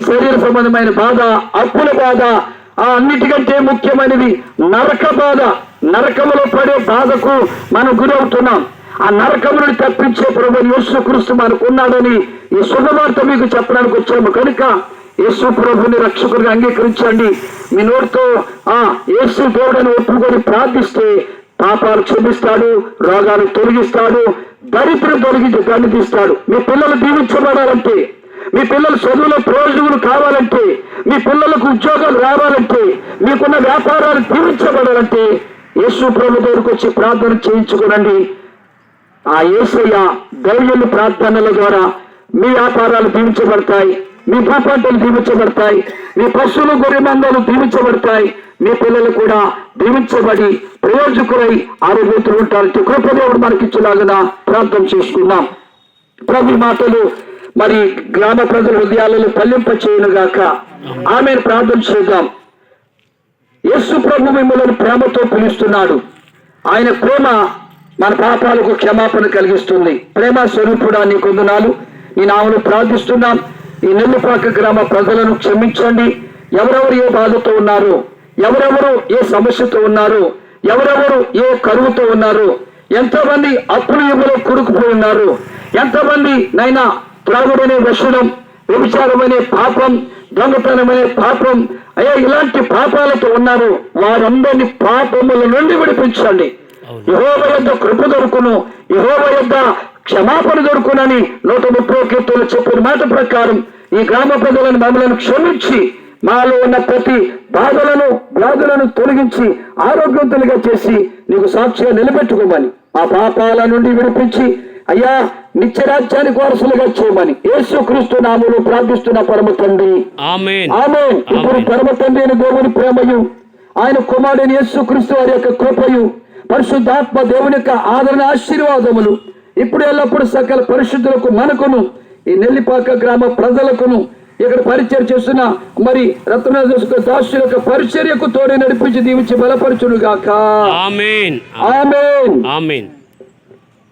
శరీర సంబంధమైన బాధ, అప్పుల బాధ, అన్నిటికంటే ముఖ్యమైనది నరక బాధ. నరకములో పడే బాధకు మనం గురవుతున్నాం. ఆ నరకమును తప్పించే ప్రభువు యేసుక్రీస్తు మనకు ఉన్నాడని ఈ శుభవార్త మీకు చెప్పడానికి వచ్చాము. కనుక యేసు ప్రభుని రక్షకుడిగా అంగీకరించండి. మీ నోటితో యేసు దేవుడని ఒప్పుకొని ప్రార్థిస్తే పాపాలు క్షమిస్తాడు, రోగాలు తొలగిస్తాడు, దరిద్రం తొలగించి దండిస్తాడు. మీ పిల్లలు దీవించబడాలంటే, మీ పిల్లలు చదువులో ప్రయోజకులు కావాలంటే, మీ పిల్లలకు ఉద్యోగాలు రావాలంటే, మీకున్న వ్యాపారాలు దీవించబడాలంటే యేసు ప్రభు దగ్గరకు వచ్చి ప్రార్థన చేయించుకోనండి. ఆ యేసయ్య దైవజనుల ప్రార్థనల ద్వారా మీ వ్యాపారాలు దీవించబడతాయి, మీ భూపంటలు దీవించబడతాయి, మీ పశువులు గొర్రె మందలు దీవించబడతాయి. మీ పిల్లలు కూడా దీవించబడి ప్రయోజకులై ఆరోగ్యంతో ఉంటారంటే కృపదేవుడు మనకిచ్చేలాగా ప్రార్థన చేసుకున్నాం. ప్రభు మాటలు మరి గ్రామ ప్రజల హృదయాలలో ఫలింప చేయనుగాక. ఆమెను ప్రార్థన చేద్దాం. యేసు ప్రభు మిమ్మల్ని ప్రేమతో పిలుస్తున్నాడు. ఆయన ప్రేమ మన పాపాలకు క్షమాపణ కలిగిస్తుంది. ప్రేమ స్వరూపుడా నీ కొందనాలు నీ నామమును ప్రార్థిస్తున్నాం. ఈ నెల్లిపాక గ్రామ ప్రజలను క్షమించండి. ఎవరెవరు ఏ బాధతో ఉన్నారు, ఎవరెవరు ఏ సమస్యతో ఉన్నారు, ఎవరెవరు ఏ కరువుతో ఉన్నారు, ఎంతమంది అప్పుల యుగలో కురుకుపోయి ఉన్నారు, ఎంతమంది నైనా త్రాగుడనే వ్యసనం, వ్యభిచారమనే పాపం, దొంగతనమనే పాపం, ఇలాంటి పాపాలతో ఉన్నారు. వారందరినీ పాపముల నుండి విడిపించండి. యెహోవా యొద్ద కృప దొరుకును, యెహోవా యొద్ద క్షమాపణ దొరుకునని 130 కీర్తనలు చెప్పిన మాట ప్రకారం ఈ గ్రామ ప్రజలను మమ్మలను క్షమించి మాలో ఉన్న ప్రతి బాధలను వ్యాధులను తొలగించి ఆరోగ్యవంతులుగా చేసి నీకు సాక్షిగా నిలబెట్టుకోమని, ఆ పాపాల నుండి విడిపించి అయ్యా నిత్యరాజ్యానికి వారసులుగా చేయమని యేసుక్రీస్తు నామములో ప్రార్థిస్తున్న పరమ తండ్రి, ఆమేన్. ఆమేన్. ఇప్పుడు పరమ తండ్రి అయిన దేవుని ప్రేమయు, ఆయన కుమారుడైన యేసుక్రీస్తు వారి యొక్క కృపయు, పరిశుద్ధాత్మ దేవుని యొక్క ఆదరణ ఆశీర్వాదములు ఇప్పుడు ఎల్లప్పుడు సకల పరిశుద్ధులకు మనకును ఈ నెల్లిపాక గ్రామ ప్రజలకును ఇక్కడ పరిచయం చేస్తున్న మరి రత్నదాసు దాసుల యొక్క పరిచర్యకు తోడే నడిపించి దీవించి బలపరచును గాక. ఆమేన్. ఆమేన్. ఆమేన్.